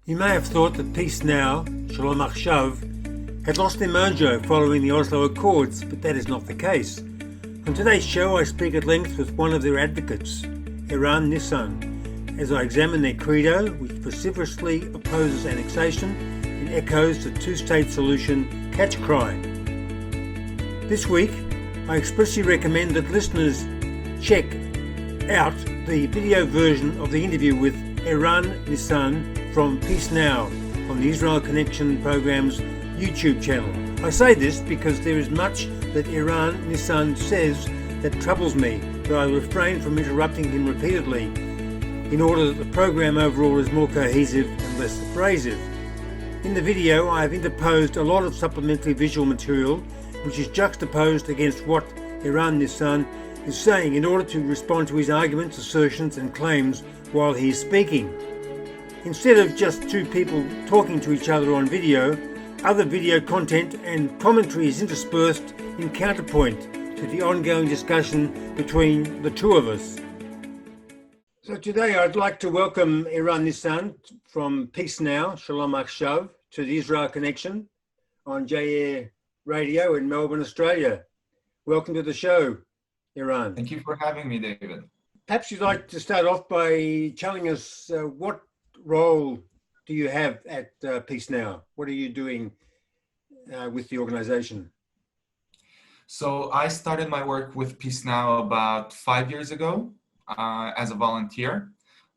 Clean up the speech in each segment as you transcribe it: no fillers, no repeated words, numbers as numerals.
You may have thought that peace now, Shalom עכשיו, had lost their mojo following the Oslo Accords, but that is not the case. On today's show I speak at length with one of their advocates, Eran Nissan, as I examine their credo, which vociferously opposes annexation and echoes the two-state solution, catchcry. This week, I expressly recommend that listeners check out the video version of the interview with Eran Nissan from Peace Now on the Israel Connection program's YouTube channel. I say this because there is much that Eran Nissan says that troubles me, but I refrain from interrupting him repeatedly in order that the program overall is more cohesive and less abrasive. In the video, I have interposed a lot of supplementary visual material which is juxtaposed against what Eran Nissan is saying in order to respond to his arguments, assertions and claims while he is speaking. Instead of just two people talking to each other on video, other video content and commentary is interspersed in counterpoint to the ongoing discussion between the two of us. So today I'd like to welcome Eran Nissan from Peace Now, Shalom עכשיו, to the Israel Connection on J-Air Radio in Melbourne, Australia. Welcome to the show, Eran. Thank you for having me, David. Perhaps you'd like to start off by telling us what role do you have at Peace Now? What are you doing with the organization? So I started my work with Peace Now about 5 years ago as a volunteer.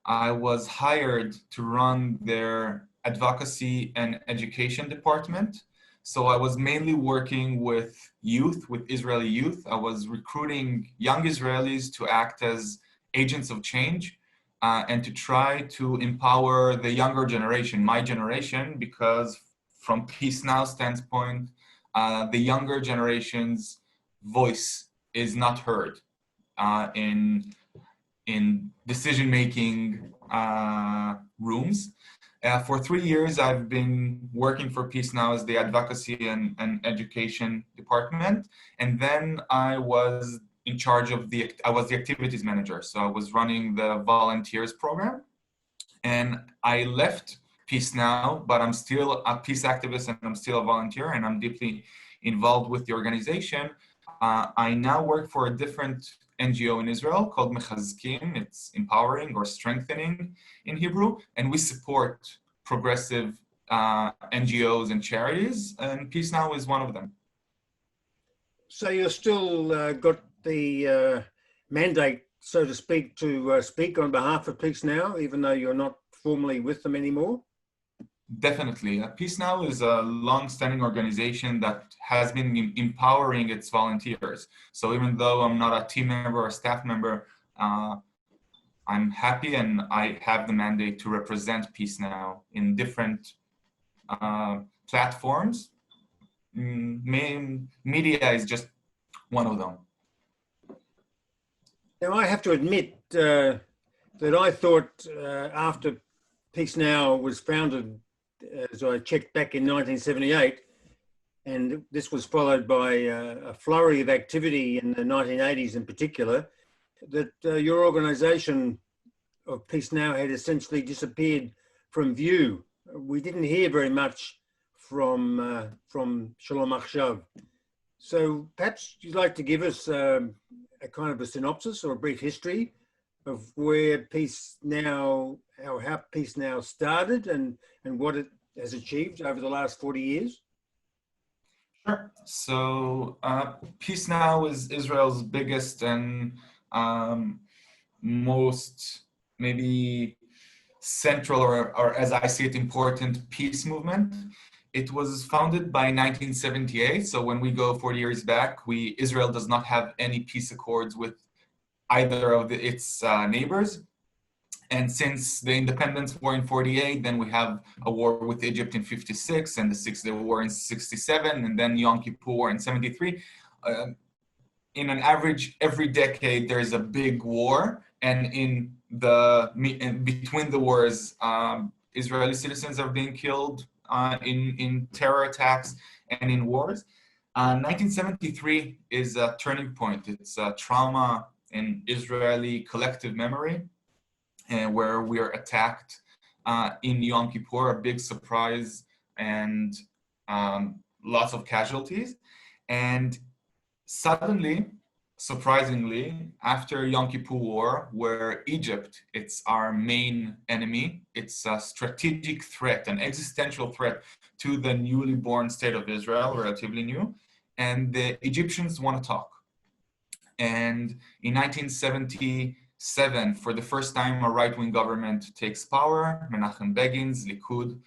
I was hired to run their advocacy and education department. So I was mainly working with youth, with Israeli youth. I was recruiting young Israelis to act as agents of change and to try to empower the younger generation, my generation, because from Peace Now standpoint, the younger generation's voice is not heard in decision-making rooms. For 3 years, I've been working for Peace Now as the advocacy and education department. And then I was in charge of I was the activities manager. So I was running the volunteers program. And I left Peace Now, but I'm still a peace activist and I'm still a volunteer and I'm deeply involved with the organization. I now work for a different NGO in Israel called Mechazkim. It's empowering or strengthening in Hebrew. And we support progressive NGOs and charities. And Peace Now is one of them. So you're still got the mandate, so to speak, to speak on behalf of Peace Now, even though you're not formally with them anymore? Definitely. Peace Now is a long-standing organization that has been empowering its volunteers. So even though I'm not a team member or a staff member, I'm happy and I have the mandate to represent Peace Now in different platforms. Media is just one of them. Now, I have to admit that I thought after Peace Now was founded, as I checked back in 1978, and this was followed by a flurry of activity in the 1980s in particular, that your organization of Peace Now had essentially disappeared from view. We didn't hear very much from Shalom עכשיו. So perhaps you'd like to give us a kind of a synopsis or a brief history of where Peace Now, how Peace Now started and what it has achieved over the last 40 years? Sure. So Peace Now is Israel's biggest and most maybe central or as I see it, important peace movement. It was founded by 1978. So when we go 40 years back, Israel does not have any peace accords with either of its neighbors. And since the independence war in 48, then we have a war with Egypt in 56 and the Six-Day War in 67, and then Yom Kippur War in 73. In an average, every decade, there's a big war. And in between the wars, Israeli citizens are being killed in terror attacks and in wars. 1973 is a turning point. It's a trauma in Israeli collective memory, where we are attacked in Yom Kippur, a big surprise and lots of casualties. And suddenly, surprisingly, after Yom Kippur War, where Egypt, it's our main enemy, it's a strategic threat, an existential threat to the newly born state of Israel, relatively new, and the Egyptians want to talk. And in 1977, for the first time, a right-wing government takes power, Menachem Begin's Likud,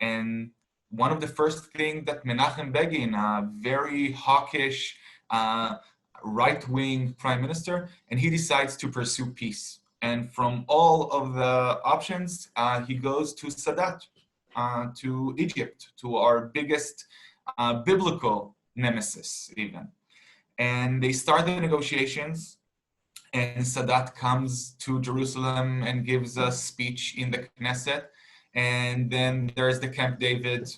and one of the first things that Menachem Begin, a very hawkish, right-wing prime minister, and he decides to pursue peace. And from all of the options, he goes to Sadat, to Egypt, to our biggest biblical nemesis even. And they start the negotiations, and Sadat comes to Jerusalem and gives a speech in the Knesset. And then there's the Camp David,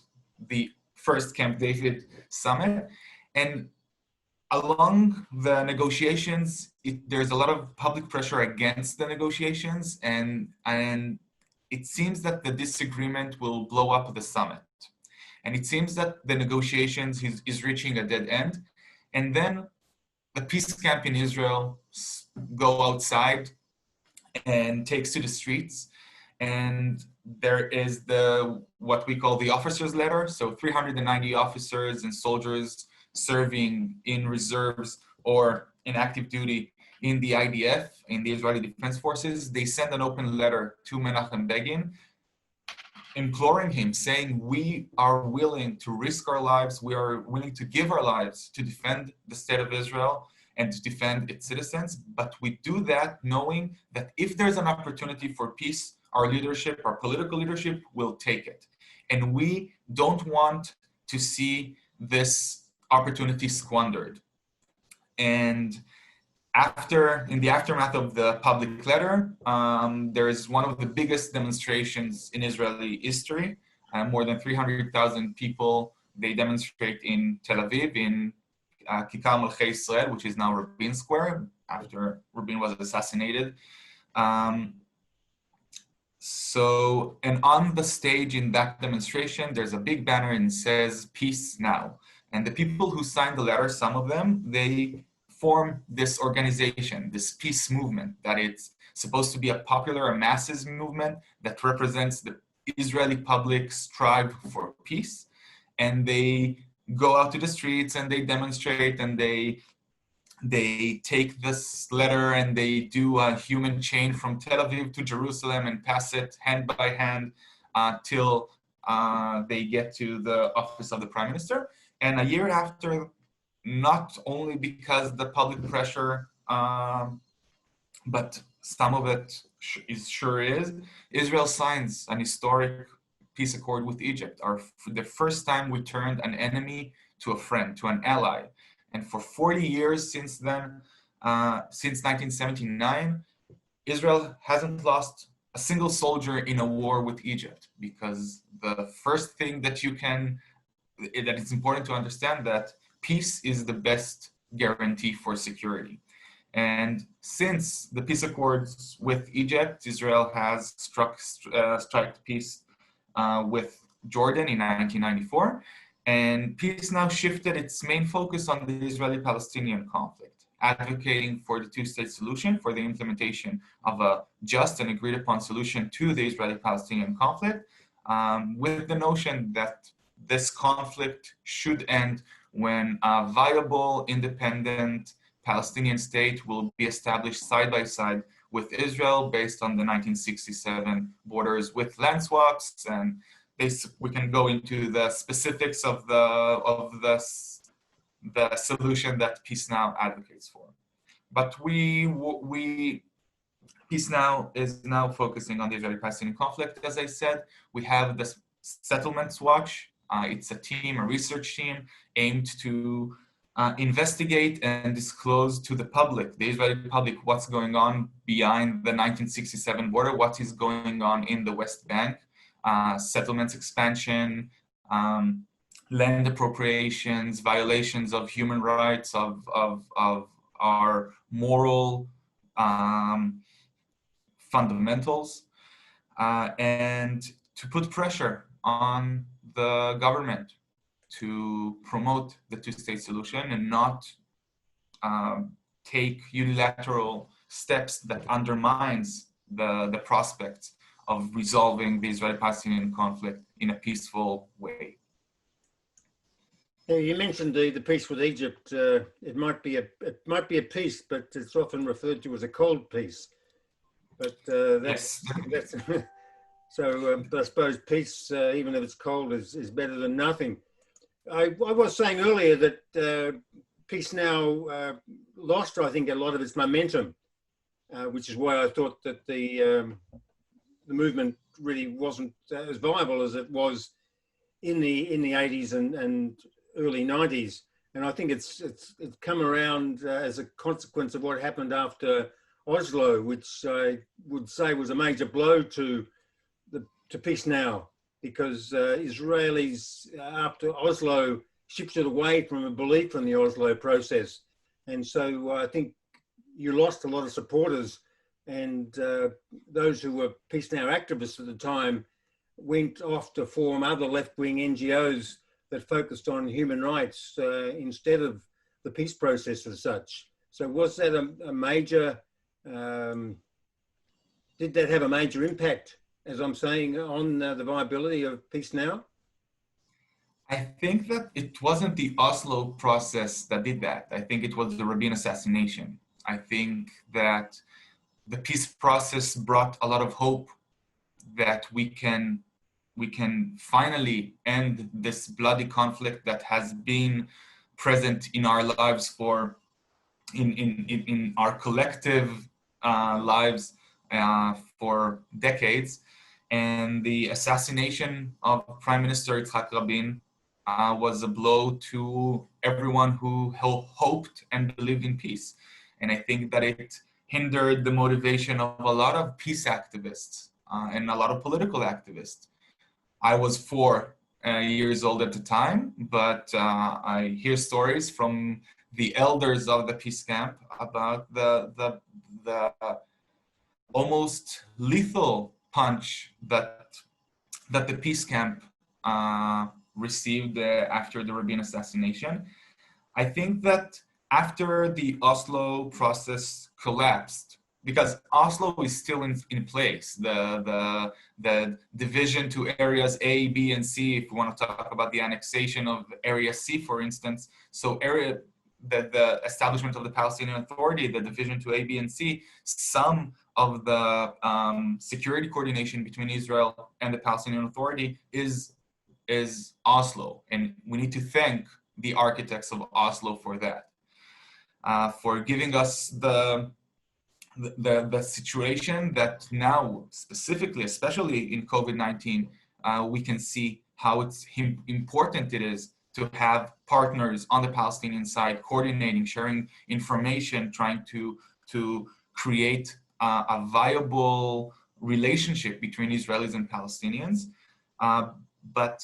the first Camp David summit. And along the negotiations, there's a lot of public pressure against the negotiations, and it seems that the disagreement will blow up the summit. And it seems that the negotiations is reaching a dead end. And then the peace camp in Israel go outside and takes to the streets. And there is what we call the officers' letter. So 390 officers and soldiers serving in reserves or in active duty in the IDF, in the Israeli Defense Forces, they send an open letter to Menachem Begin, imploring him, saying, we are willing to risk our lives, we are willing to give our lives to defend the state of Israel and to defend its citizens, but we do that knowing that if there's an opportunity for peace, our leadership, our political leadership will take it. And we don't want to see this opportunity squandered. And in the aftermath of the public letter, there is one of the biggest demonstrations in Israeli history. More than 300,000 people, they demonstrate in Tel Aviv, in Kikar Malchei Israel, which is now Rabin Square, after Rabin was assassinated. And on the stage in that demonstration, there's a big banner and it says, peace now. And the people who signed the letter, some of them, they form this organization, this peace movement, that it's supposed to be a popular, a masses movement that represents the Israeli public's strive for peace. And they go out to the streets and they demonstrate and they take this letter and they do a human chain from Tel Aviv to Jerusalem and pass it hand by hand till they get to the office of the prime minister. And a year after, not only because the public pressure, but some of it sure is, Israel signs an historic peace accord with Egypt. For the first time, we turned an enemy to a friend, to an ally. And for 40 years since then, since 1979, Israel hasn't lost a single soldier in a war with Egypt, because the first thing that it's important to understand that peace is the best guarantee for security. And since the peace accords with Egypt, Israel has struck peace with Jordan in 1994. And peace now shifted its main focus on the Israeli-Palestinian conflict, advocating for the two-state solution, for the implementation of a just and agreed upon solution to the Israeli-Palestinian conflict, with the notion that this conflict should end when a viable, independent Palestinian state will be established side by side with Israel based on the 1967 borders with land swaps. And we can go into the specifics of the solution that Peace Now advocates for. But Peace Now is now focusing on the Israeli-Palestinian conflict. As I said, we have the Settlements Watch. It's a research team aimed to investigate and disclose to the public, the Israeli public, what's going on behind the 1967 border, what is going on in the West Bank, settlements expansion, land appropriations, violations of human rights, of our moral fundamentals. and to put pressure on the government to promote the two-state solution and not take unilateral steps that undermines the prospects of resolving the Israeli-Palestinian conflict in a peaceful way. You mentioned the peace with Egypt. It might be a peace, but it's often referred to as a cold peace. But that's so. But I suppose peace, even if it's cold, is better than nothing. I was saying earlier that peace now lost, I think, a lot of its momentum, which is why I thought that the movement really wasn't as viable as it was in the 80s and early 90s. And I think it's come around as a consequence of what happened after Oslo, which I would say was a major blow to peace now, because Israelis after Oslo shifted away from a belief in the Oslo process. And so I think you lost a lot of supporters, and those who were Peace Now activists at the time went off to form other left-wing NGOs that focused on human rights instead of the peace process as such. So was that a major, did that have a major impact, as I'm saying, on the viability of Peace Now? I think that it wasn't the Oslo process that did that. I think it was the Rabin assassination. I think that the peace process brought a lot of hope that we can finally end this bloody conflict that has been present in our lives for in our collective lives for decades. And the assassination of Prime Minister Yitzhak Rabin was a blow to everyone who hoped and believed in peace. And I think that it hindered the motivation of a lot of peace activists and a lot of political activists. I was 4 years old at the time, but I hear stories from the elders of the peace camp about the almost lethal punch that the peace camp received after the Rabin assassination. I think that after the Oslo process collapsed, because Oslo is still in place, the division to areas A, B, and C, if we want to talk about the annexation of area C, for instance, so the establishment of the Palestinian Authority, the division to A, B, and C, some of the security coordination between Israel and the Palestinian Authority is Oslo, and we need to thank the architects of Oslo for that, for giving us the situation that now, specifically, especially in COVID-19, we can see how important it is to have partners on the Palestinian side coordinating, sharing information, trying to create a viable relationship between Israelis and Palestinians. But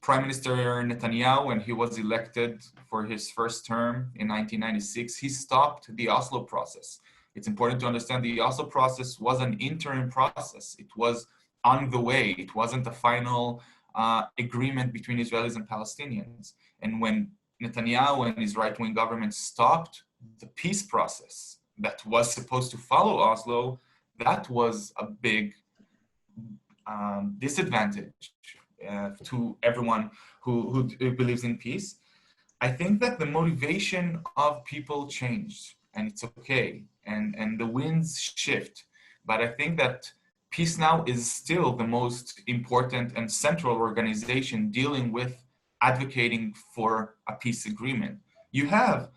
Prime Minister Netanyahu, when he was elected for his first term in 1996, he stopped the Oslo process. It's important to understand the Oslo process was an interim process. It was on the way. It wasn't a final agreement between Israelis and Palestinians. And when Netanyahu and his right-wing government stopped the peace process that was supposed to follow Oslo, that was a big disadvantage to everyone who believes in peace. I think that the motivation of people changed, and it's okay, and the winds shift. But I think that Peace Now is still the most important and central organization dealing with advocating for a peace agreement. You have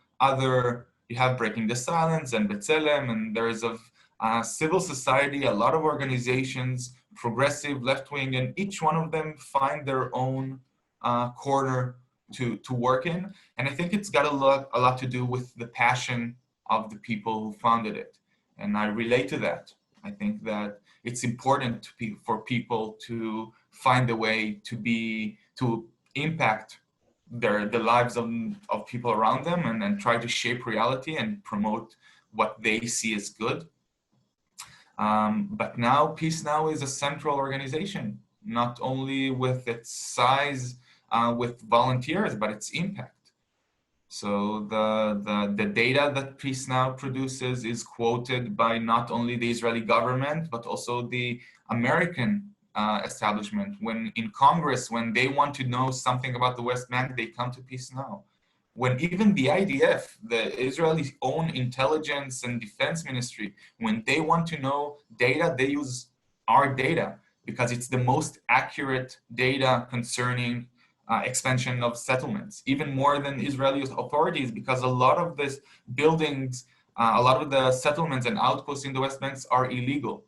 Breaking the Silence and B'Tselem, and there is civil society, a lot of organizations, progressive, left-wing, and each one of them find their own corner to work in. And I think it's got a lot to do with the passion of the people who founded it. And I relate to that. I think that it's important for people to find a way to impact the lives of people around them and try to shape reality and promote what they see as good. But now Peace Now is a central organization, not only with its size, with volunteers, but its impact. So the data that Peace Now produces is quoted by not only the Israeli government, but also the American establishment. When in Congress, when they want to know something about the West Bank, they come to Peace Now. When even the IDF, the Israeli own intelligence and defense ministry, when they want to know data, they use our data because it's the most accurate data concerning expansion of settlements, even more than Israeli authorities, because a lot of these buildings, a lot of the settlements and outposts in the West Bank are illegal.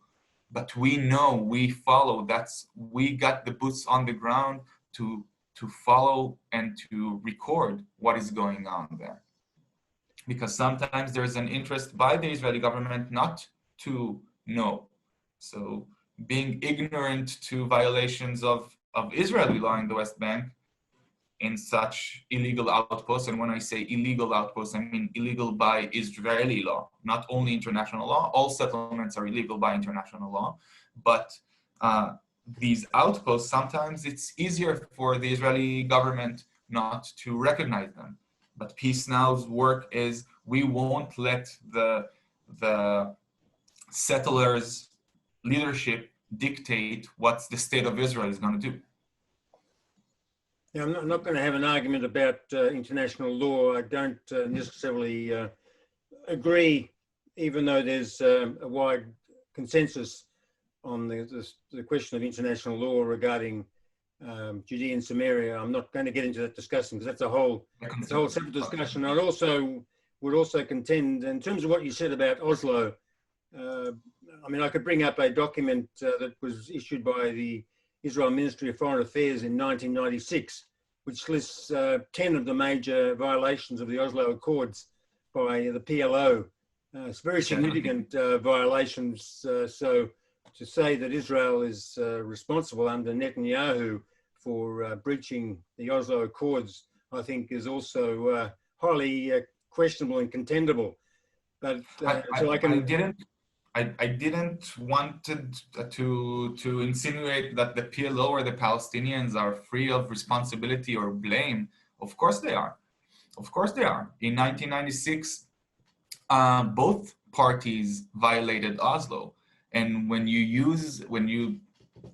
But we know, we follow, we got the boots on the ground to follow and to record what is going on there. Because sometimes there's an interest by the Israeli government not to know. So being ignorant to violations of Israeli law in the West Bank in such illegal outposts, and when I say illegal outposts, I mean illegal by Israeli law, not only international law. All settlements are illegal by international law, but these outposts, sometimes it's easier for the Israeli government not to recognize them. But Peace Now's work is we won't let the settlers' leadership dictate what the state of Israel is going to do. Yeah, I'm not going to have an argument about international law. I don't necessarily agree, even though there's a wide consensus on the question of international law regarding Judea and Samaria. I'm not going to get into that discussion because that's a whole separate discussion. I would also contend, in terms of what you said about Oslo, I mean, I could bring up a document that was issued by the Israel Ministry of Foreign Affairs in 1996, which lists 10 of the major violations of the Oslo Accords by the PLO. It's very significant violations. So to say that Israel is responsible under Netanyahu for breaching the Oslo Accords, I think is also highly questionable and contendable. But I didn't want to insinuate that the PLO or the Palestinians are free of responsibility or blame. Of course they are. Of course they are. In 1996, both parties violated Oslo. And when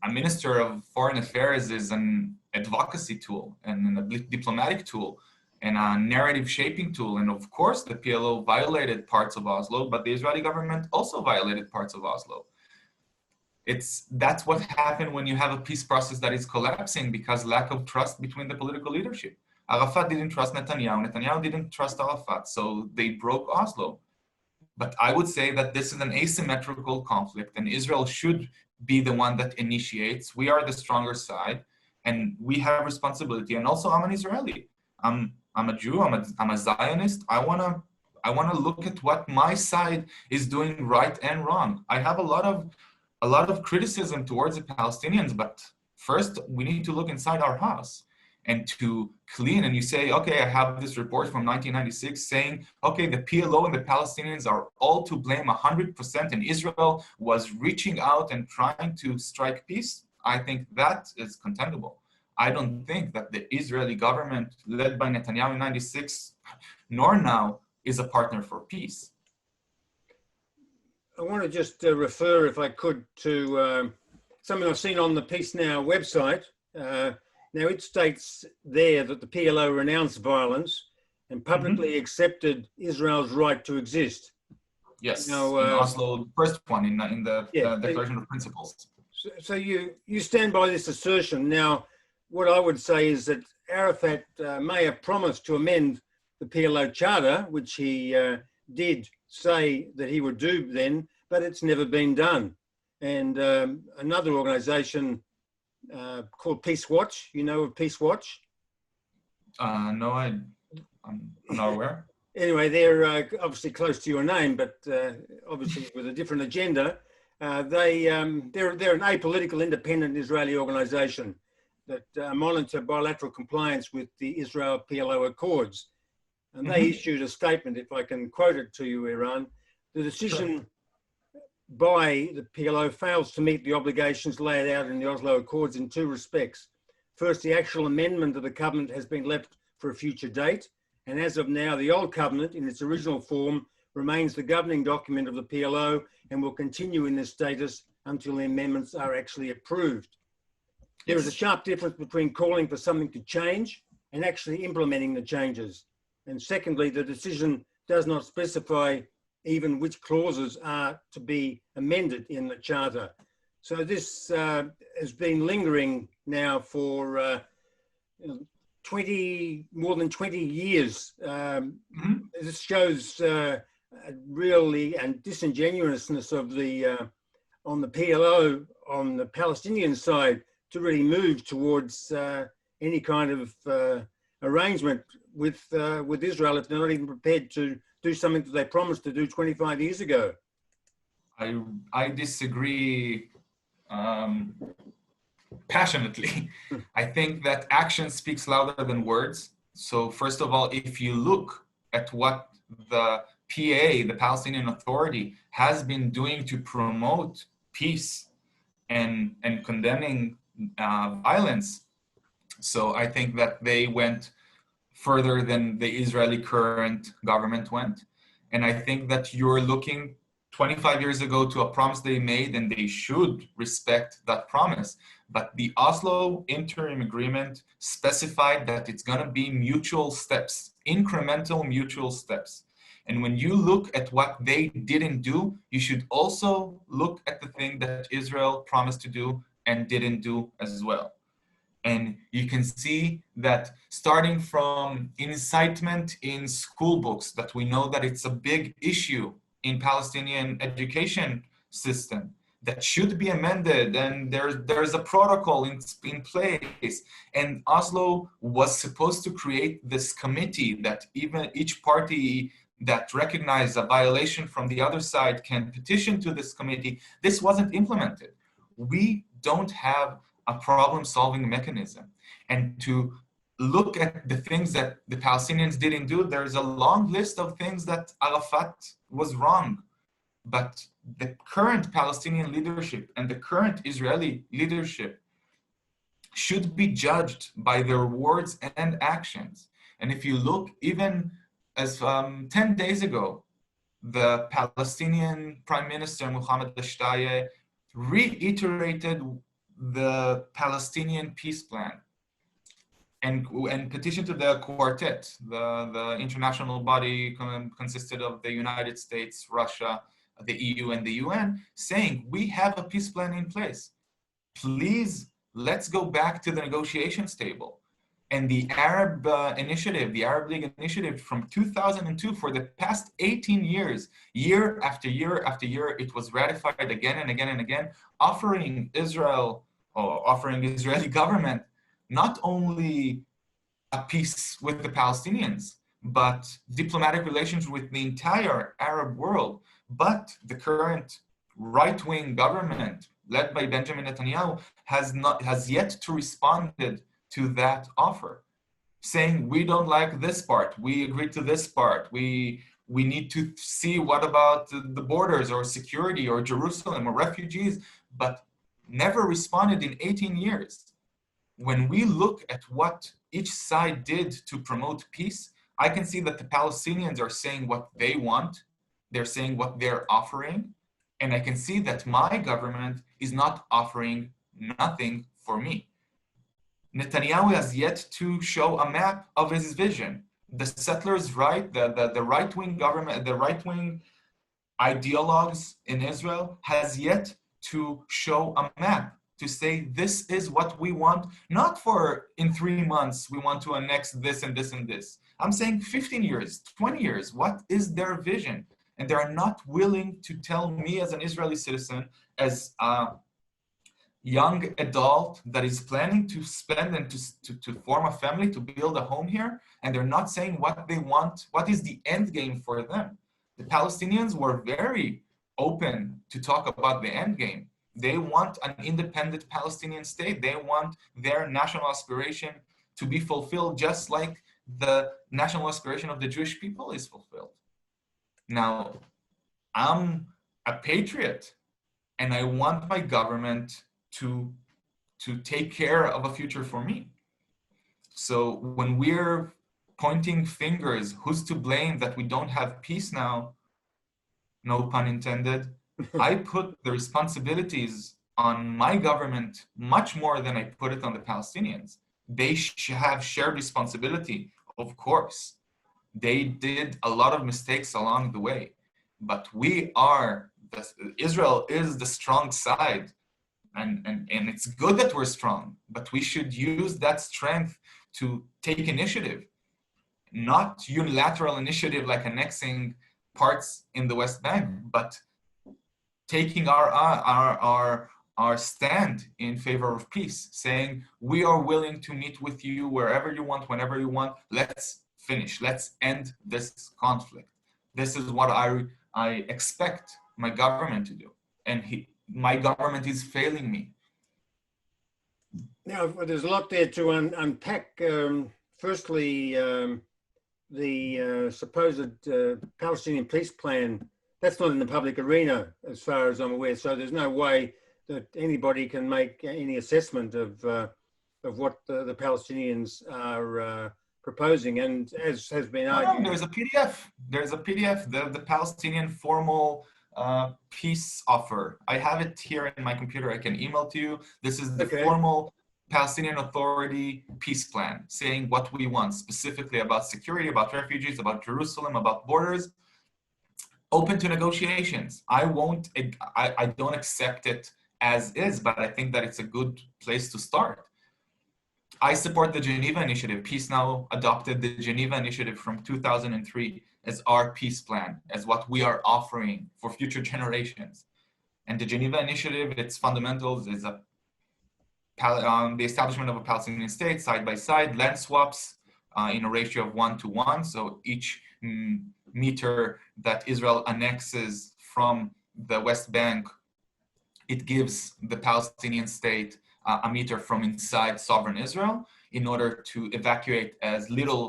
a minister of foreign affairs is an advocacy tool and a diplomatic tool and a narrative shaping tool. And of course, the PLO violated parts of Oslo, but the Israeli government also violated parts of Oslo. That's what happened when you have a peace process that is collapsing because lack of trust between the political leadership. Arafat didn't trust Netanyahu. Netanyahu didn't trust Arafat. So they broke Oslo. But I would say that this is an asymmetrical conflict and Israel should be the one that initiates. We are the stronger side and we have responsibility. And also I'm an Israeli. I'm a Jew, I'm a Zionist. I wanna look at what my side is doing right and wrong. I have a lot of criticism towards the Palestinians, but first we need to look inside our house and to clean. And you say, okay, I have this report from 1996 saying, okay, the PLO and the Palestinians are all to blame 100%, and Israel was reaching out and trying to strike peace. I think that is contendable. I don't think that the Israeli government led by Netanyahu in 96, nor now, is a partner for peace. I want to just refer, if I could, to something I've seen on the Peace Now website. Now, it states there that the PLO renounced violence and publicly accepted Israel's right to exist. Yes, now, in Oslo, the first one in the Declaration of Principles. So you stand by this assertion. Now, what I would say is that Arafat may have promised to amend the PLO charter, which he did say that he would do then, but it's never been done. And another organisation called Peace Watch, you know of Peace Watch? No, I'm not aware. Anyway, they're obviously close to your name, but obviously with a different agenda. They're an apolitical, independent Israeli organisation that monitor bilateral compliance with the Israel-PLO Accords. And they issued a statement, if I can quote it to you, Eran. The decision by the PLO fails to meet the obligations laid out in the Oslo Accords in two respects. First, the actual amendment of the covenant has been left for a future date, and as of now, the old covenant in its original form remains the governing document of the PLO and will continue in this status until the amendments are actually approved. There is a sharp difference between calling for something to change and actually implementing the changes. And secondly, the decision does not specify even which clauses are to be amended in the Charter. So this has been lingering now for more than 20 years. This shows really and disingenuousness of the on the PLO, on the Palestinian side, to really move towards any kind of arrangement with Israel if they're not even prepared to do something that they promised to do 25 years ago. I disagree passionately. I think that action speaks louder than words. So first of all, if you look at what the PA, the Palestinian Authority, has been doing to promote peace and condemning violence, so I think that they went further than the Israeli current government went. And I think that you're looking 25 years ago to a promise they made, and they should respect that promise. But the Oslo interim agreement specified that it's going to be mutual steps, incremental mutual steps. And when you look at what they didn't do, you should also look at the thing that Israel promised to do and didn't do as well. And you can see that starting from incitement in school books, that we know that it's a big issue in Palestinian education system that should be amended, and there's a protocol in place. And Oslo was supposed to create this committee that even each party that recognized a violation from the other side can petition to this committee. This wasn't implemented. We don't have a problem-solving mechanism. And to look at the things that the Palestinians didn't do, there's a long list of things that Arafat was wrong. But the current Palestinian leadership and the current Israeli leadership should be judged by their words and actions. And if you look, even as 10 days ago, the Palestinian Prime Minister Mohammed Al-Shtaya reiterated the Palestinian peace plan and petitioned to the quartet, the international body consisted of the United States, Russia, the EU, and the UN, saying, we have a peace plan in place. Please, let's go back to the negotiations table. And the Arab initiative, the Arab League initiative from 2002, for the past 18 years, year after year after year, it was ratified again and again and again, offering Israel, or offering the Israeli government, not only a peace with the Palestinians, but diplomatic relations with the entire Arab world. But the current right-wing government, led by Benjamin Netanyahu, has yet to respond to that offer, saying, we don't like this part, we agree to this part, we need to see what about the borders or security or Jerusalem or refugees, but never responded in 18 years. When we look at what each side did to promote peace, I can see that the Palestinians are saying what they want, they're saying what they're offering, and I can see that my government is not offering nothing for me. Netanyahu has yet to show a map of his vision. The settlers' right, the right-wing government, the right-wing ideologues in Israel has yet to show a map to say, this is what we want, not for in 3 months, we want to annex this and this and this. I'm saying 15 years, 20 years, what is their vision? And they are not willing to tell me as an Israeli citizen, as a young adult that is planning to spend and to form a family, to build a home here, and they're not saying what they want, what is the end game for them. The Palestinians were very open to talk about the end game. They want an independent Palestinian state. They want their national aspiration to be fulfilled just like the national aspiration of the Jewish people is fulfilled. Now, I'm a patriot. and I want my government to take care of a future for me. So when we're pointing fingers, who's to blame that we don't have peace now? No pun intended. I put the responsibilities on my government much more than I put it on the Palestinians. They have shared responsibility, of course. They did a lot of mistakes along the way, but Israel is the strong side, and it's good that we're strong, but we should use that strength to take initiative, not unilateral initiative like annexing parts in the West Bank, but taking our stand in favor of peace, saying we are willing to meet with you wherever you want, whenever you want. Let's finish. Let's end this conflict. This is what I expect my government to do, and my government is failing me. Now, there's a lot there to unpack. Firstly, the supposed Palestinian peace plan, that's not in the public arena as far as I'm aware, so there's no way that anybody can make any assessment of what the Palestinians are proposing. And as has been argued... There's a PDF. There's a PDF, the Palestinian formal peace offer. I have it here in my computer. I can email to you. This is the formal Palestinian Authority peace plan, saying what we want specifically about security, about refugees, about Jerusalem, about borders, open to negotiations. I don't accept it as is, but I think that it's a good place to start. I support the Geneva Initiative. Peace Now adopted the Geneva Initiative from 2003 as our peace plan, as what we are offering for future generations. And the Geneva Initiative, its fundamentals is the establishment of a Palestinian state, side by side, land swaps in a ratio of 1:1. So each meter that Israel annexes from the West Bank, it gives the Palestinian state a meter from inside sovereign Israel in order to evacuate as little,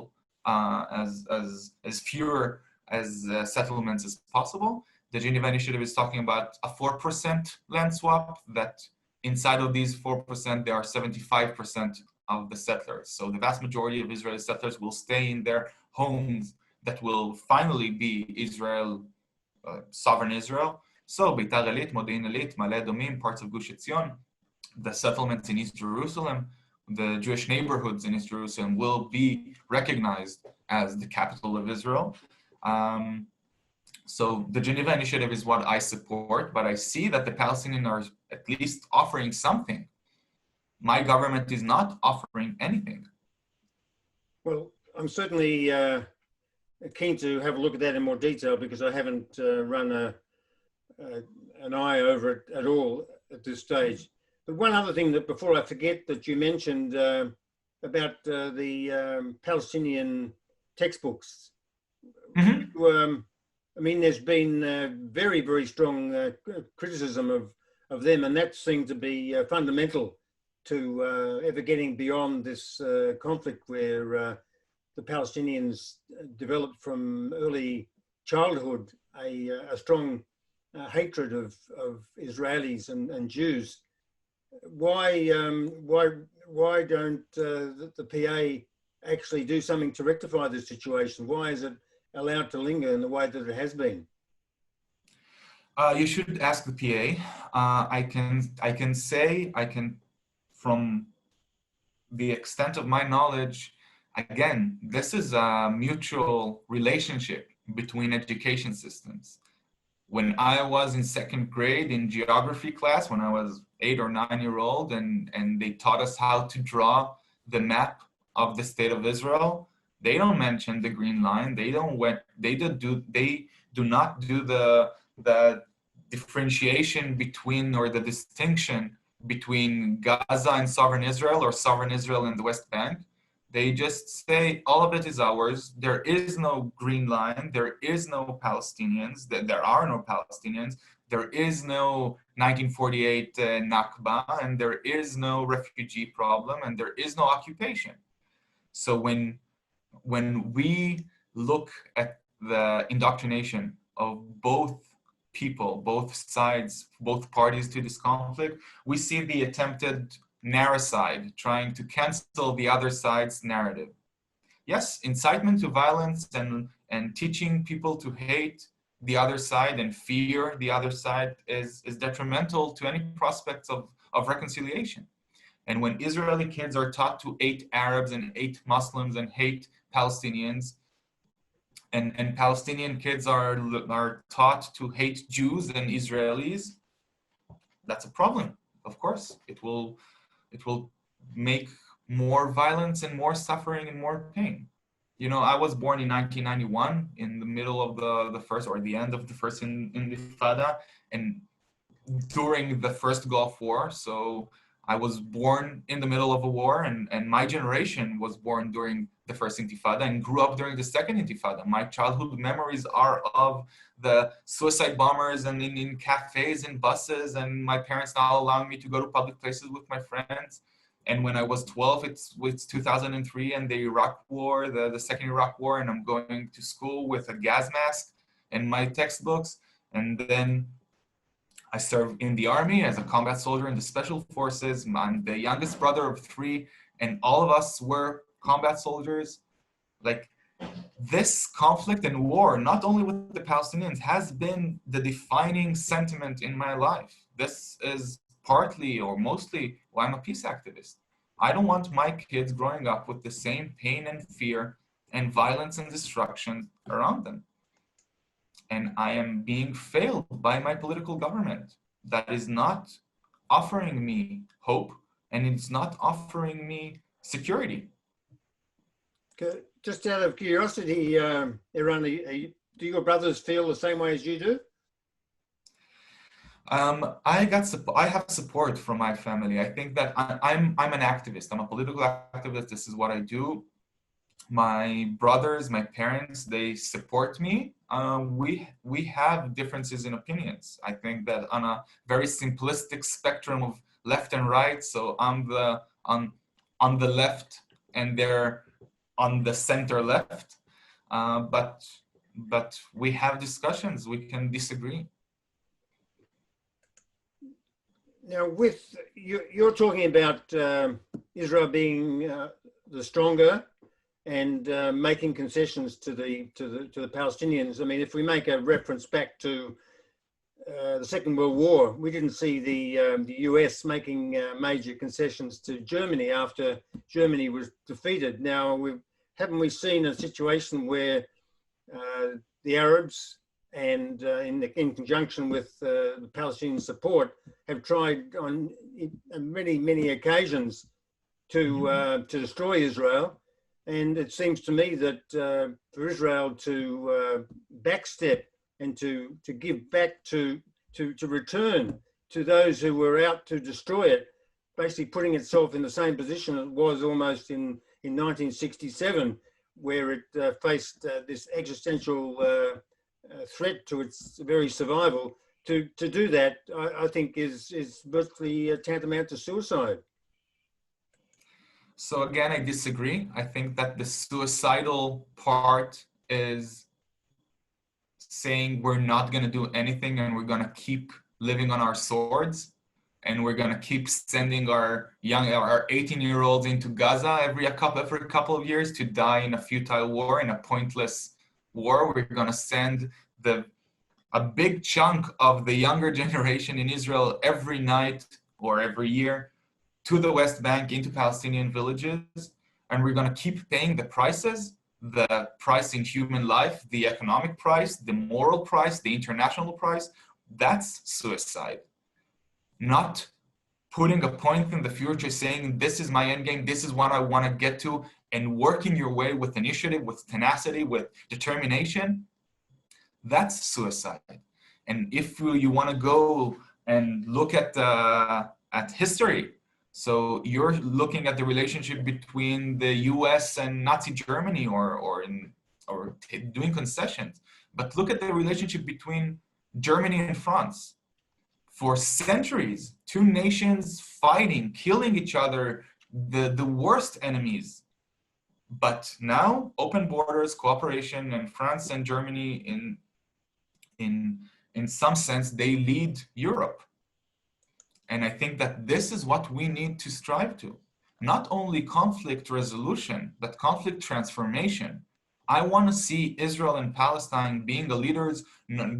as fewer settlements as possible. The Geneva Initiative is talking about a 4% land swap, that inside of these 4%, there are 75% of the settlers. So the vast majority of Israeli settlers will stay in their homes that will finally be Israel, sovereign Israel. So Beitar Elit, Modi'in Elit, Ma'ale Adumim, parts of Gush Etzion, the settlements in East Jerusalem, the Jewish neighborhoods in East Jerusalem will be recognized as the capital of Israel. So the Geneva Initiative is what I support, but I see that the Palestinians are at least offering something. My government is not offering anything. Well, I'm certainly keen to have a look at that in more detail, because I haven't run an eye over it at all at this stage. But one other thing that, before I forget, that you mentioned about the Palestinian textbooks. Mm-hmm. I mean, there's been very, very strong criticism of them, and that seemed to be fundamental to ever getting beyond this conflict, where the Palestinians developed from early childhood a strong hatred of Israelis and Jews. Why don't the PA actually do something to rectify this situation? Why is it allowed to linger in the way that it has been? You should ask the PA. I can, from the extent of my knowledge, again, this is a mutual relationship between education systems. When I was in second grade in geography class, when I was 8 or 9 years old, and they taught us how to draw the map of the state of Israel, they don't mention the green line. They do not do the differentiation between, or the distinction between Gaza and sovereign Israel, or sovereign Israel and the West Bank. They just say all of it is ours. There is no green line. There is no Palestinians. There are no Palestinians. There is no 1948 Nakba, and there is no refugee problem, and there is no occupation. So when we look at the indoctrination of both people, both sides, both parties to this conflict. We see the attempted narracide trying to cancel the other side's narrative. Yes, incitement to violence and teaching people to hate the other side and fear the other side is detrimental to any prospects of reconciliation. And when Israeli kids are taught to hate Arabs and hate Muslims and hate Palestinians, and Palestinian kids are taught to hate Jews and Israelis, that's a problem. Of course, it will make more violence and more suffering and more pain. You know, I was born in 1991 in the middle of the first, or the end of the first Intifada, and during the first Gulf War. So I was born in the middle of a war, and my generation was born during the first Intifada and grew up during the second Intifada. My childhood memories are of the suicide bombers and in cafes and buses, and my parents now allowing me to go to public places with my friends. And when I was 12, it's 2003 and the Iraq War, the second Iraq War, and I'm going to school with a gas mask and my textbooks. And then I served in the army as a combat soldier in the special forces. I'm the youngest brother of 3, and all of us were combat soldiers. Like, this conflict and war, not only with the Palestinians, has been the defining sentiment in my life. This is partly or mostly why I'm a peace activist. I don't want my kids growing up with the same pain and fear and violence and destruction around them. And I am being failed by my political government that is not offering me hope, and it's not offering me security. Okay. Just out of curiosity, Eran, do your brothers feel the same way as you do? I have support from my family. I think that I'm an activist. I'm a political activist. This is what I do. My brothers, my parents, they support me. We have differences in opinions. I think that on a very simplistic spectrum of left and right. So I'm on the left, and they're on the center left. But we have discussions. We can disagree. Now, with you're talking about Israel being the stronger and making concessions to the Palestinians. I mean, if we make a reference back to the Second World War, we didn't see the US making major concessions to Germany after Germany was defeated. Now, haven't we seen a situation where the Arabs and in conjunction with the Palestinian support have tried on many occasions to destroy Israel? And it seems to me that for Israel to backstep and to give back to return to those who were out to destroy it, basically putting itself in the same position it was almost in 1967, where it faced this existential threat to its very survival. To do that, I think is virtually tantamount to suicide. So again, I disagree. I think that the suicidal part is saying we're not going to do anything and we're going to keep living on our swords, and we're going to keep sending our 18-year-olds into Gaza every couple of years to die in a futile war, in a pointless war. We're going to send a big chunk of the younger generation in Israel every night or every year to the West Bank, into Palestinian villages, and we're going to keep paying the prices, the price in human life, the economic price, the moral price, the international price. That's suicide. Not putting a point in the future saying, this is my end game, this is what I want to get to, and working your way with initiative, with tenacity, with determination. That's suicide. And if you want to go and look at history, so you're looking at the relationship between the US and Nazi Germany or doing concessions, but look at the relationship between Germany and France. For centuries, two nations fighting, killing each other, the worst enemies. But now, open borders, cooperation, and France and Germany in some sense, they lead Europe. And I think that this is what we need to strive to. Not only conflict resolution, but conflict transformation. I want to see Israel and Palestine being the leaders,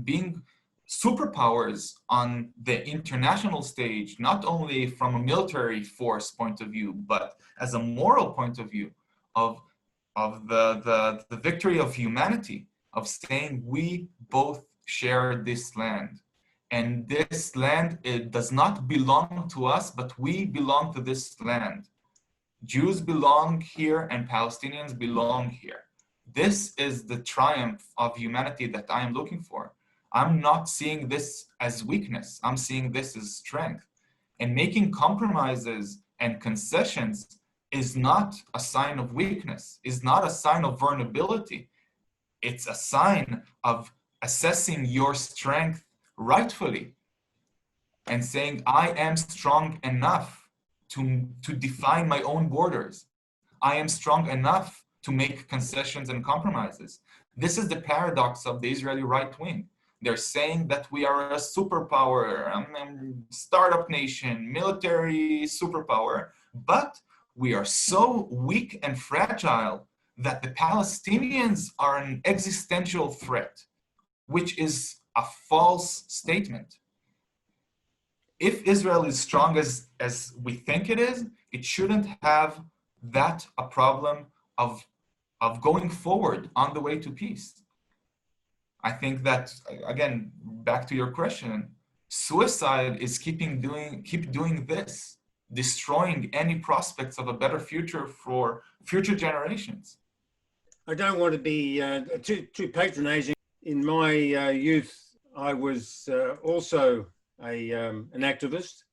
being superpowers on the international stage, not only from a military force point of view, but as a moral point of view of the victory of humanity, of saying we both share this land. And this land, it does not belong to us, but we belong to this land. Jews belong here and Palestinians belong here. This is the triumph of humanity that I am looking for. I'm not seeing this as weakness. I'm seeing this as strength. And making compromises and concessions is not a sign of weakness, is not a sign of vulnerability. It's a sign of assessing your strength rightfully and saying, I am strong enough to define my own borders. I am strong enough to make concessions and compromises. This is the paradox of the Israeli right wing. They're saying that we are a superpower, startup nation, military superpower, but we are so weak and fragile that the Palestinians are an existential threat, which is a false statement. If Israel is strong as we think it is, it shouldn't have that a problem of going forward on the way to peace. I think that, again, back to your question, suicide is keep doing this, destroying any prospects of a better future for future generations. I don't want to be too patronizing. In my youth, I was also an activist,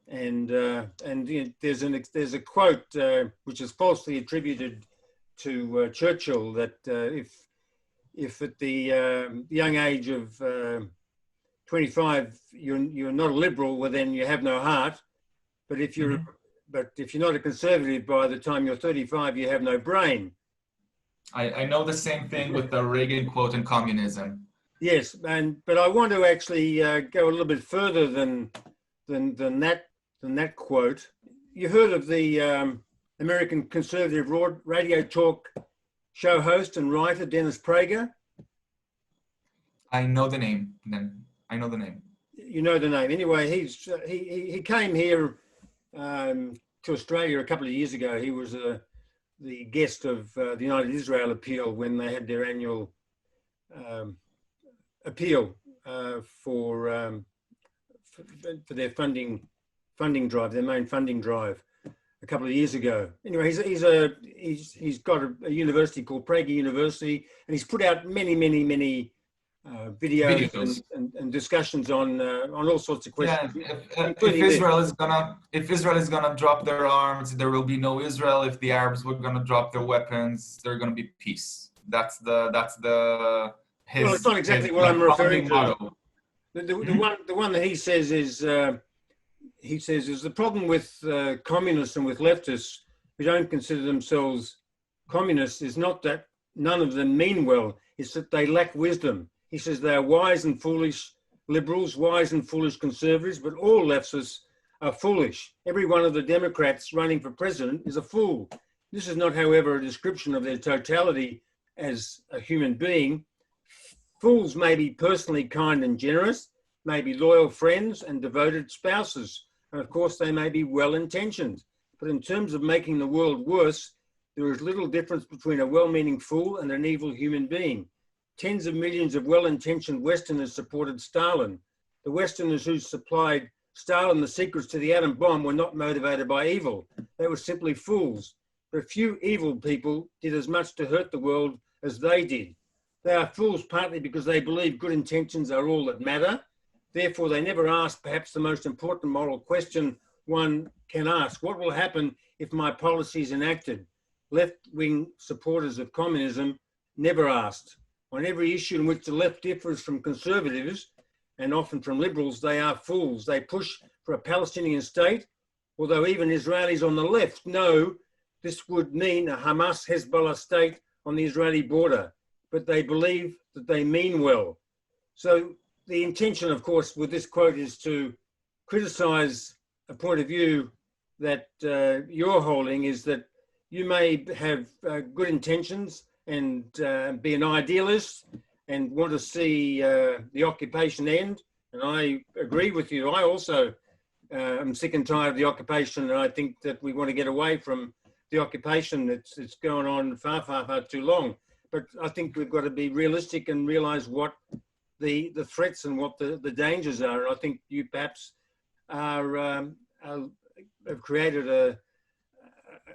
and you know, there's a quote which is falsely attributed to Churchill that if at the young age of 25 you're not a liberal, well then you have no heart. But if you're not a conservative by the time you're 35, you have no brain. I know the same thing with the Reagan quote in communism. Yes, but I want to actually go a little bit further than that quote. You heard of the American conservative radio talk show host and writer Dennis Prager? I know the name. Then I know the name. You know the name. Anyway, he came here to Australia a couple of years ago. He was the guest of the United Israel Appeal when they had their annual appeal for their funding drive, their main funding drive, a couple of years ago. Anyway, he's got a university called Prager University, and he's put out many videos. And discussions on all sorts of questions. Yeah, if Israel is gonna drop their arms, there will be no Israel. If the Arabs were gonna drop their weapons, there's gonna be peace. That's his. Well, it's not exactly what I'm referring to. The one that he says is the problem with communists and with leftists who don't consider themselves communists is not that none of them mean well, it's that they lack wisdom. He says they are wise and foolish liberals, wise and foolish conservatives, but all leftists are foolish. Every one of the Democrats running for president is a fool. This is not, however, a description of their totality as a human being. Fools may be personally kind and generous, may be loyal friends and devoted spouses, and of course they may be well-intentioned. But in terms of making the world worse, there is little difference between a well-meaning fool and an evil human being. Tens of millions of well-intentioned Westerners supported Stalin. The Westerners who supplied Stalin the secrets to the atom bomb were not motivated by evil. They were simply fools. But few evil people did as much to hurt the world as they did. They are fools partly because they believe good intentions are all that matter. Therefore, they never ask perhaps the most important moral question one can ask. What will happen if my policy is enacted? Left-wing supporters of communism never asked. On every issue in which the left differs from conservatives, and often from liberals, they are fools. They push for a Palestinian state, although even Israelis on the left know this would mean a Hamas-Hezbollah state on the Israeli border, but they believe that they mean well. So the intention, of course, with this quote is to criticize a point of view that you're holding, is that you may have good intentions and be an idealist and want to see the occupation end. And I agree with you. I also am sick and tired of the occupation, and I think that we want to get away from the occupation. It's going on far, far, far too long. But I think we've got to be realistic and realize what the threats and what the dangers are. And I think you perhaps have created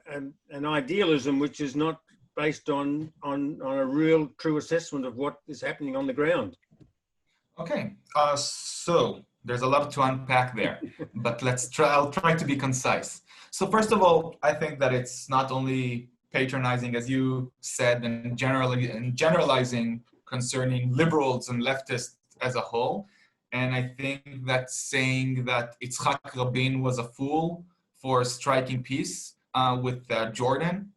an idealism which is not based on a real true assessment of what is happening on the ground. Okay, so there's a lot to unpack there, but I'll try to be concise. So first of all, I think that it's not only patronizing, as you said, and generalizing concerning liberals and leftists as a whole. And I think that saying that Yitzhak Rabin was a fool for striking peace with Jordan,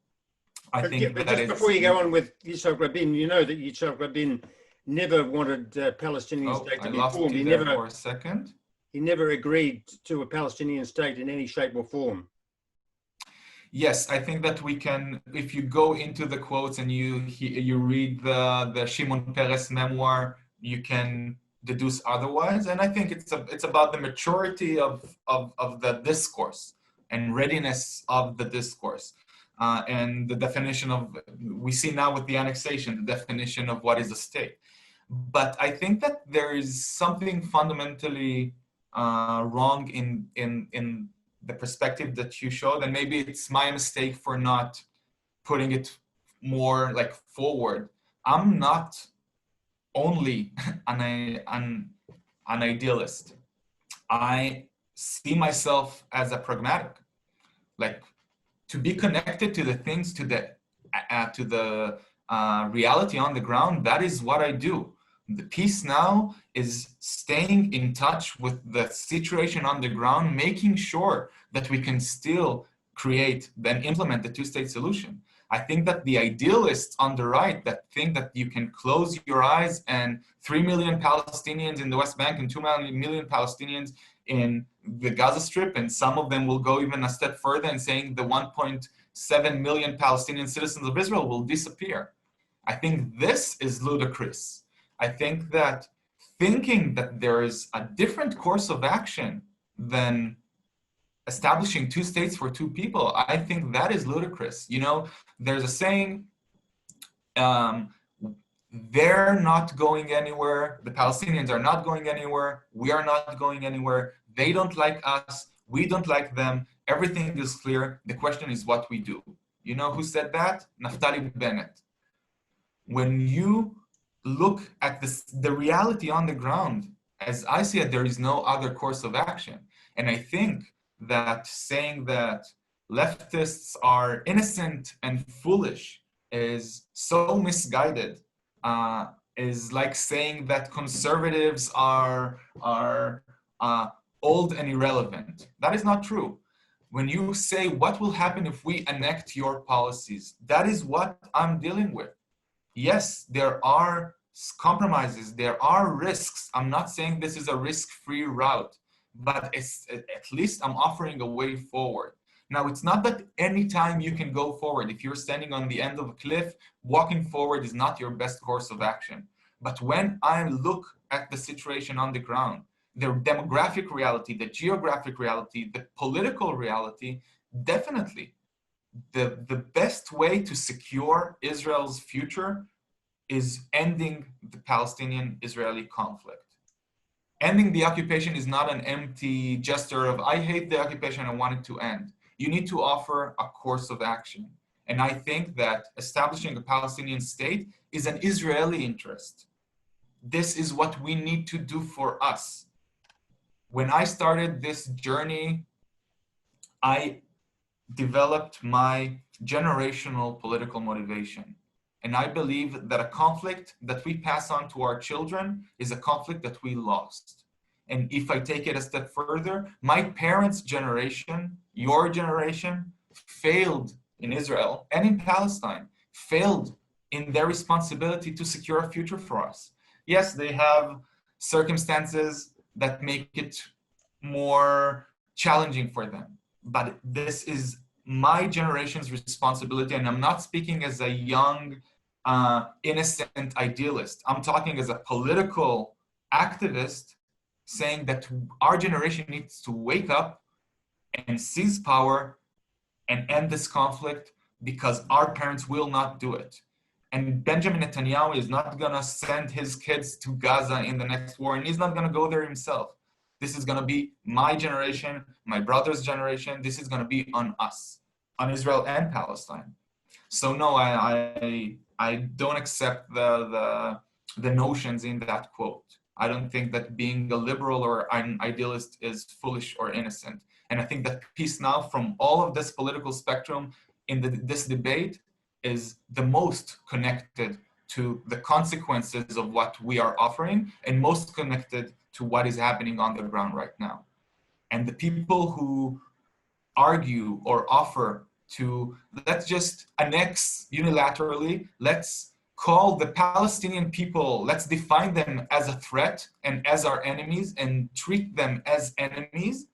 I think but that just before you go on with Yitzhak Rabin, you know that Yitzhak Rabin never wanted a Palestinian state to be formed. He never, for a second. He never agreed to a Palestinian state in any shape or form. Yes, I think that we can, if you go into the quotes and you read the Shimon Peres memoir, you can deduce otherwise. And I think it's about the maturity of the discourse and readiness of the discourse. And the definition of, we see now with the annexation, the definition of what is a state. But I think that there is something fundamentally wrong in the perspective that you showed, and maybe it's my mistake for not putting it more like forward. I'm not only an idealist. I see myself as a pragmatic, like to be connected to the things, to the reality on the ground. That is what I do. The peace now is staying in touch with the situation on the ground, making sure that we can still create and implement the two-state solution. I think that the idealists on the right that think that you can close your eyes and 3 million Palestinians in the West Bank and 2 million Palestinians in the Gaza Strip, and some of them will go even a step further and saying the 1.7 million Palestinian citizens of Israel will disappear. I think this is ludicrous. I think that thinking that there is a different course of action than establishing two states for two people, I think that is ludicrous. You know, there's a saying, they're not going anywhere. The Palestinians are not going anywhere. We are not going anywhere. They don't like us. We don't like them. Everything is clear. The question is what we do. You know who said that? Naftali Bennett. When you look at the reality on the ground, as I see it, there is no other course of action. And I think that saying that leftists are innocent and foolish is so misguided. Is like saying that conservatives are old and irrelevant. That is not true. When you say what will happen if we enact your policies, that is what I'm dealing with. Yes, there are compromises, there are risks. I'm not saying this is a risk-free route, but at least I'm offering a way forward. Now, it's not that any time you can go forward. If you're standing on the end of a cliff, walking forward is not your best course of action. But when I look at the situation on the ground, the demographic reality, the geographic reality, the political reality, definitely the best way to secure Israel's future is ending the Palestinian-Israeli conflict. Ending the occupation is not an empty gesture of, I hate the occupation, I want it to end. You need to offer a course of action. And I think that establishing a Palestinian state is an Israeli interest. This is what we need to do for us. When I started this journey, I developed my generational political motivation. And I believe that a conflict that we pass on to our children is a conflict that we lost. And if I take it a step further, my parents' generation, your generation, failed in Israel and in Palestine, failed in their responsibility to secure a future for us. Yes, they have circumstances that make it more challenging for them. But this is my generation's responsibility, and I'm not speaking as a young, innocent idealist. I'm talking as a political activist saying that our generation needs to wake up and seize power and end this conflict, because our parents will not do it. And Benjamin Netanyahu is not gonna send his kids to Gaza in the next war, and he's not gonna go there himself. This is gonna be my generation, my brother's generation. This is gonna be on us, on Israel and Palestine. So no, I don't accept the notions in that quote. I don't think that being a liberal or an idealist is foolish or innocent. And I think that peace now, from all of this political spectrum in this debate, is the most connected to the consequences of what we are offering, and most connected to what is happening on the ground right now. And the people who argue or offer to, let's just annex unilaterally, let's call the Palestinian people, let's define them as a threat and as our enemies and treat them as enemies,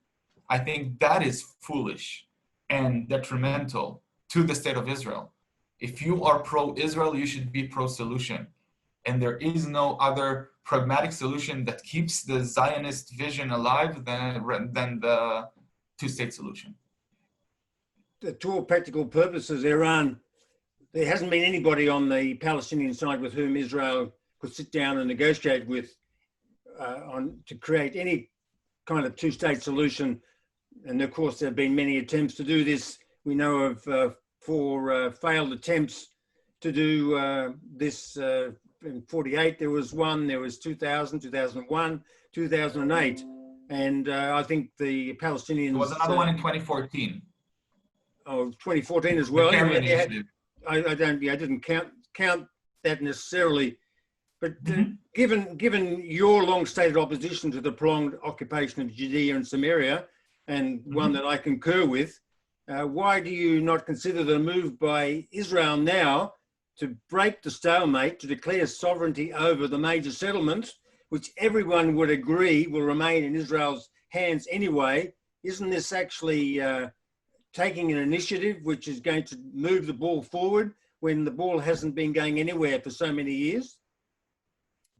I think that is foolish and detrimental to the state of Israel. If you are pro-Israel, you should be pro-solution. And there is no other pragmatic solution that keeps the Zionist vision alive than the two-state solution. To all practical purposes, Iran, there hasn't been anybody on the Palestinian side with whom Israel could sit down and negotiate with to create any kind of two-state solution. And of course, there have been many attempts to do this. We know of four failed attempts to do this. In 48, there was one, there was 2000, 2001, 2008. And I think the Palestinians... There was another one in 2014. Oh, 2014 as well. I didn't count that necessarily. But given your long-stated opposition to the prolonged occupation of Judea and Samaria, and one that I concur with, why do you not consider the move by Israel now to break the stalemate, to declare sovereignty over the major settlements, which everyone would agree will remain in Israel's hands anyway? Isn't this actually taking an initiative which is going to move the ball forward when the ball hasn't been going anywhere for so many years?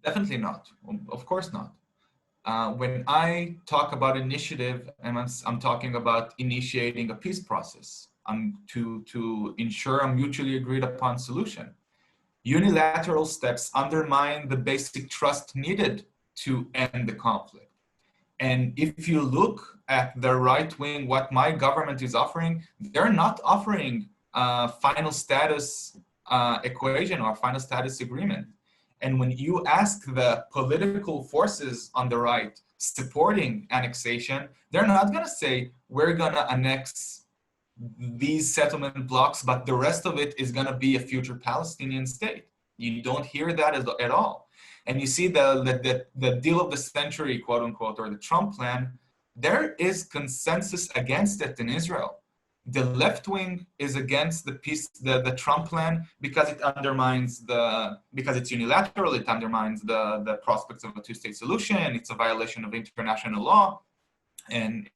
Definitely not. Of course not. When I talk about initiative, I'm talking about initiating a peace process to ensure a mutually agreed upon solution. Unilateral steps undermine the basic trust needed to end the conflict. And if you look at the right wing, what my government is offering, they're not offering a final status equation or final status agreement. And when you ask the political forces on the right supporting annexation, they're not going to say, we're going to annex these settlement blocks, but the rest of it is going to be a future Palestinian state. You don't hear that at all. And you see the deal of the century, quote unquote, or the Trump plan, there is consensus against it in Israel. The left wing is against the Trump plan because it undermines because it's unilateral, it undermines the prospects of a two-state solution, it's a violation of international law, and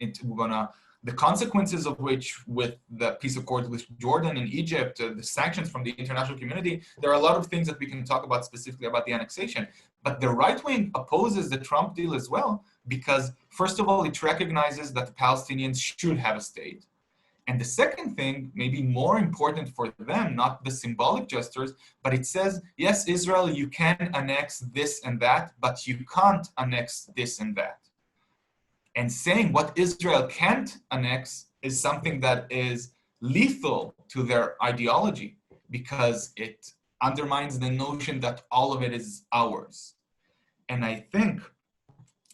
the consequences of which, with the peace accord with Jordan and Egypt, the sanctions from the international community, there are a lot of things that we can talk about specifically about the annexation. But the right wing opposes the Trump deal as well, because first of all, it recognizes that the Palestinians should have a state. And the second thing, maybe more important for them, not the symbolic gestures, but it says, yes, Israel, you can annex this and that, but you can't annex this and that. And saying what Israel can't annex is something that is lethal to their ideology, because it undermines the notion that all of it is ours. And I think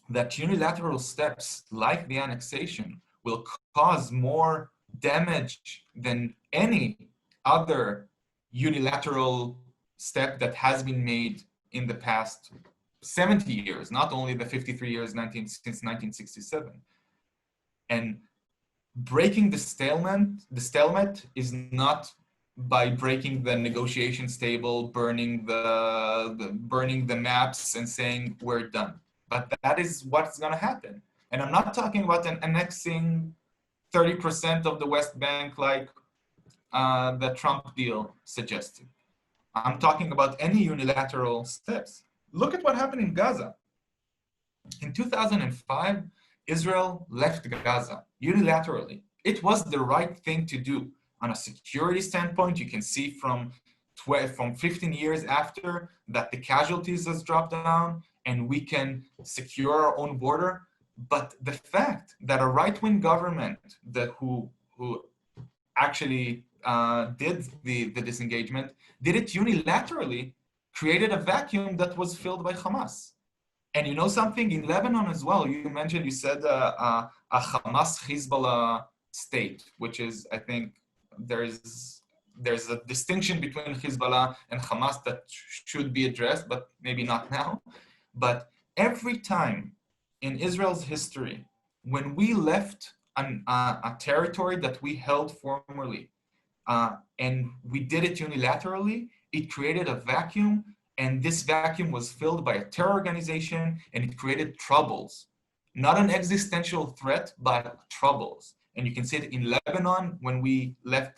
that unilateral steps like the annexation will cause more damage than any other unilateral step that has been made in the past 70 years, not only the 53 years since 1967. And breaking the stalemate is not by breaking the negotiations table, burning the maps and saying we're done. but that is what's going to happen. And I'm not talking about annexing 30% of the West Bank like the Trump deal suggested. I'm talking about any unilateral steps. Look at what happened in Gaza. In 2005, Israel left Gaza unilaterally. It was the right thing to do. On a security standpoint, you can see from 15 years after that the casualties has dropped down and we can secure our own border. But the fact that a right-wing government who actually did the disengagement, did it unilaterally, created a vacuum that was filled by Hamas. And you know something, in Lebanon as well, you said a Hamas-Hezbollah state, which is, I think, there's a distinction between Hezbollah and Hamas that should be addressed, but maybe not now. But every time in Israel's history, when we left a territory that we held formerly, and we did it unilaterally, it created a vacuum, and this vacuum was filled by a terror organization, and it created troubles. Not an existential threat, but troubles. And you can see it in Lebanon when we left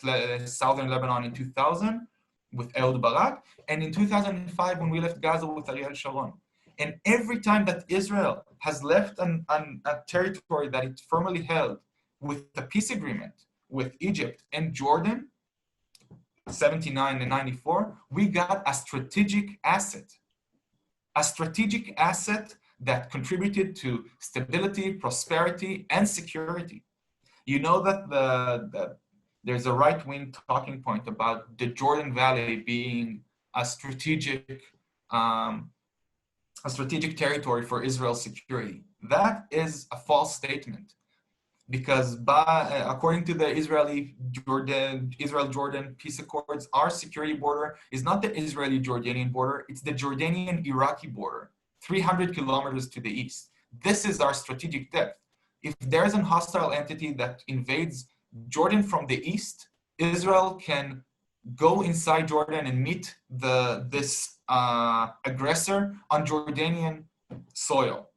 southern Lebanon in 2000 with Ehud Barak, and in 2005 when we left Gaza with Ariel Sharon. And every time that Israel has left a territory that it firmly held with a peace agreement with Egypt and Jordan, 79 and 94, we got a strategic asset that contributed to stability, prosperity, and security. You know that there's a right-wing talking point about the Jordan Valley being a strategic territory for Israel's security. That is a false statement, because according to the Israel-Jordan peace accords, our security border is not the Israeli-Jordanian border, it's the Jordanian-Iraqi border, 300 kilometers to the east. This is our strategic depth. If there's a hostile entity that invades Jordan from the east, Israel can go inside Jordan and meet this aggressor on Jordanian soil.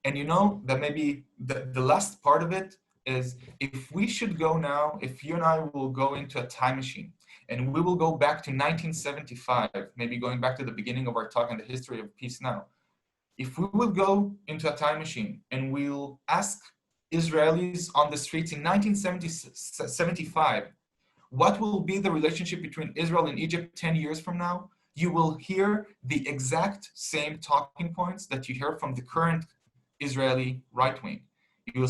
And you know that maybe the last part of it is, if we should go now, if you and I will go into a time machine and we will go back to 1975, maybe going back to the beginning of our talk on the history of peace now, if we will go into a time machine and we'll ask Israelis on the streets in 1975, what will be the relationship between Israel and Egypt 10 years from now? You will hear the exact same talking points that you hear from the current Israeli right wing. You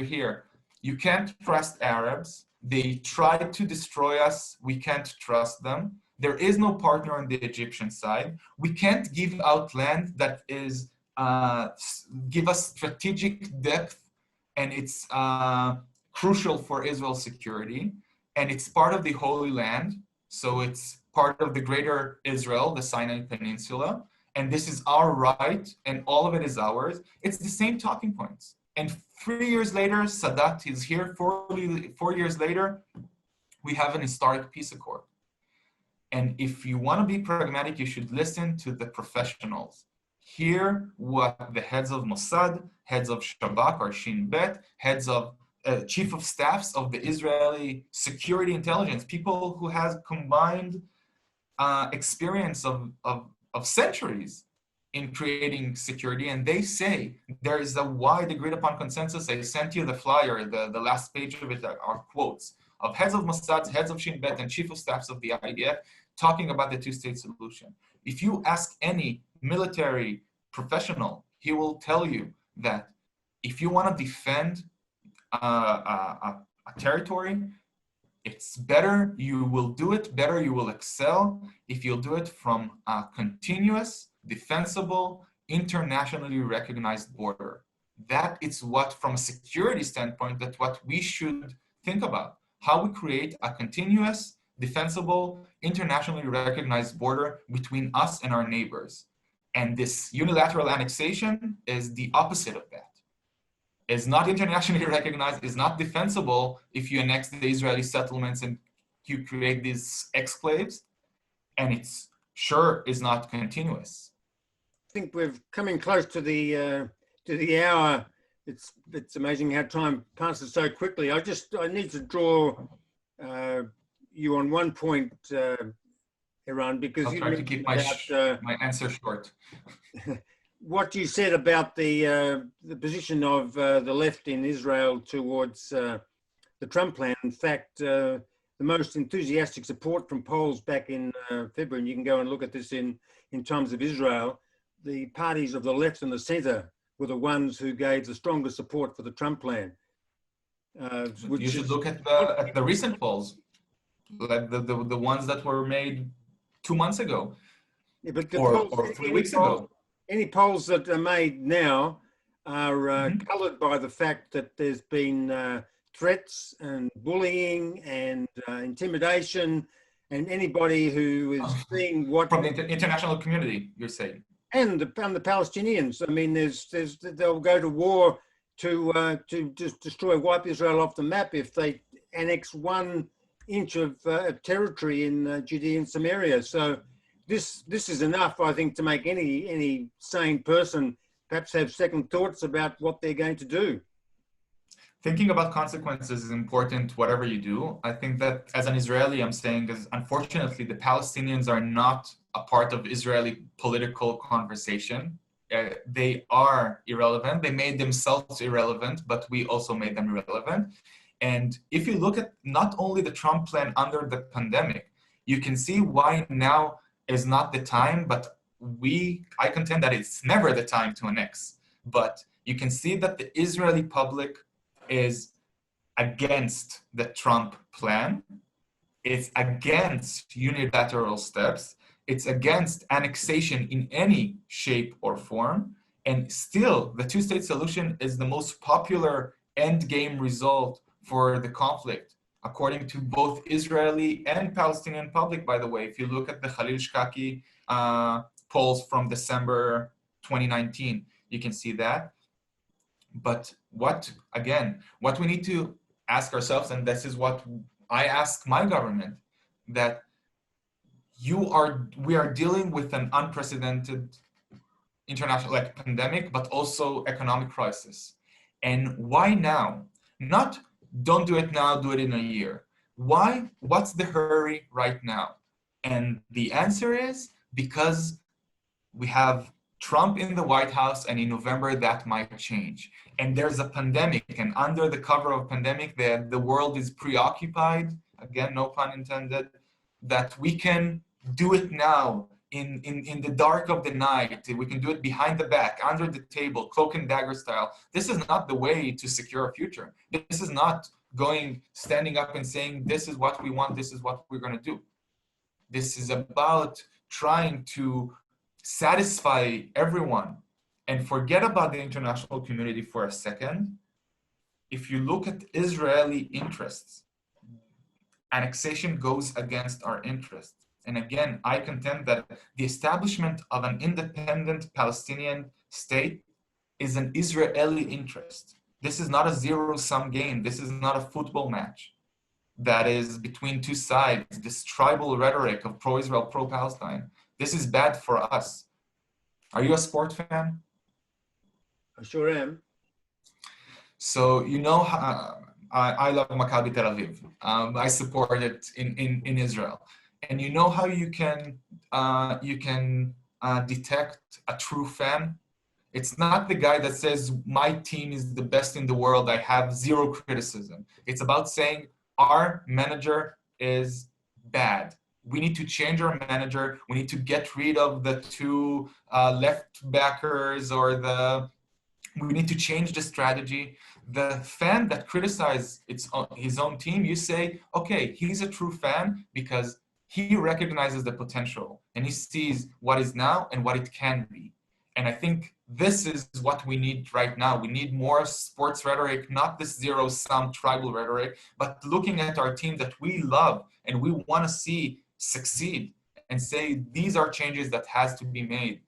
hear, you can't trust Arabs. They tried to destroy us. We can't trust them. There is no partner on the Egyptian side. We can't give out land that is give us strategic depth, and it's crucial for Israel's security. And it's part of the Holy Land, so it's part of the greater Israel, the Sinai Peninsula. And this is our right, and all of it is ours. It's the same talking points. And 3 years later, Sadat is here. 4 years later, we have an historic peace accord. And if you want to be pragmatic, you should listen to the professionals. Hear what the heads of Mossad, heads of Shabak or Shin Bet, heads of chief of staffs of the Israeli security intelligence, people who has combined experience of centuries in creating security, and they say there is a wide agreed upon consensus. I sent you the flyer, the last page of it are quotes of heads of Mossad, heads of Shin Bet, and chief of staffs of the IDF talking about the two-state solution. If you ask any military professional, he will tell you that if you want to defend a territory, it's better, you will do it, better you will excel if you'll do it from a continuous, defensible, internationally recognized border. That is what, from a security standpoint, that's what we should think about. How we create a continuous, defensible, internationally recognized border between us and our neighbors. And this unilateral annexation is the opposite of that. It's not internationally recognized, it's not defensible if you annex the Israeli settlements and you create these exclaves, and it's sure is not continuous. I think we're coming close to the to the hour. It's amazing how time passes so quickly. I need to draw you on one point, Eran, because I'll you try to keep my about my answer short. what you said about the position of the left in Israel towards the Trump plan. In fact, the most enthusiastic support from polls back in February, and you can go and look at this in Times of Israel, the parties of the left and the centre were the ones who gave the strongest support for the Trump plan. You should look at the recent polls, like the ones that were made 2 months ago, yeah, but the or polls, 3 weeks ago. Any polls that are made now are coloured by the fact that there's been threats and bullying and intimidation, and anybody who is seeing what from the international community, you're saying, and the Palestinians. I mean, they'll go to war to just destroy, wipe Israel off the map if they annex 1 inch of territory in Judea and Samaria. So this is enough, I think, to make any sane person perhaps have second thoughts about what they're going to do. Thinking about consequences is important, whatever you do. I think that as an Israeli, I'm saying is, unfortunately, the Palestinians are not a part of Israeli political conversation. They are irrelevant. They made themselves irrelevant, but we also made them irrelevant. And if you look at not only the Trump plan under the pandemic, you can see why now is not the time, but I contend that it's never the time to annex. But you can see that the Israeli public is against the Trump plan. It's against unilateral steps. It's against annexation in any shape or form. And still, the two-state solution is the most popular endgame result for the conflict, according to both Israeli and Palestinian public, by the way. If you look at the Khalil Shkaki polls from December 2019, you can see that. But what we need to ask ourselves, and this is what I ask my government, that we are dealing with an unprecedented international pandemic, but also economic crisis. And why now? Not don't do it now, do it in a year. Why? What's the hurry right now? And the answer is because we have Trump in the White House, and in November that might change. And there's a pandemic, and under the cover of pandemic, the world is preoccupied, again, no pun intended, that we can do it now in the dark of the night. We can do it behind the back, under the table, cloak and dagger style. This is not the way to secure a future. This is not standing up and saying, this is what we want, this is what we're going to do. This is about trying to satisfy everyone and forget about the international community for a second. If you look at Israeli interests, annexation goes against our interests. And again, I contend that the establishment of an independent Palestinian state is an Israeli interest. This is not a zero-sum game. This is not a football match that is between two sides, this tribal rhetoric of pro-Israel, pro-Palestine. This is bad for us. Are you a sport fan? I sure am. So you know, I love Maccabi Tel Aviv. I support it in Israel, and you know how you can detect a true fan. It's not the guy that says my team is the best in the world. I have zero criticism. It's about saying our manager is bad. We need to change our manager. We need to get rid of the two left backers, or we need to change the strategy. The fan that criticizes his own team, you say, okay, he's a true fan because he recognizes the potential and he sees what is now and what it can be. And I think this is what we need right now. We need more sports rhetoric, not this zero-sum tribal rhetoric, but looking at our team that we love and we want to see succeed and say, these are changes that has to be made.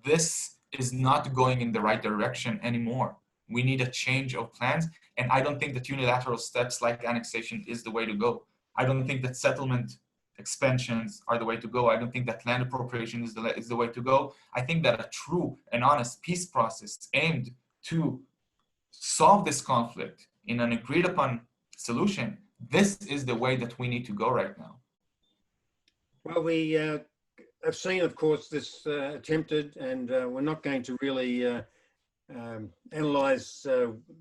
This is not going in the right direction anymore. We need a change of plans. And I don't think that unilateral steps like annexation is the way to go. I don't think that settlement expansions are the way to go. I don't think that land appropriation is the way to go. I think that a true and honest peace process aimed to solve this conflict in an agreed upon solution, this is the way that we need to go right now. Well, we have seen, of course, this attempted, and we're not going to really analyze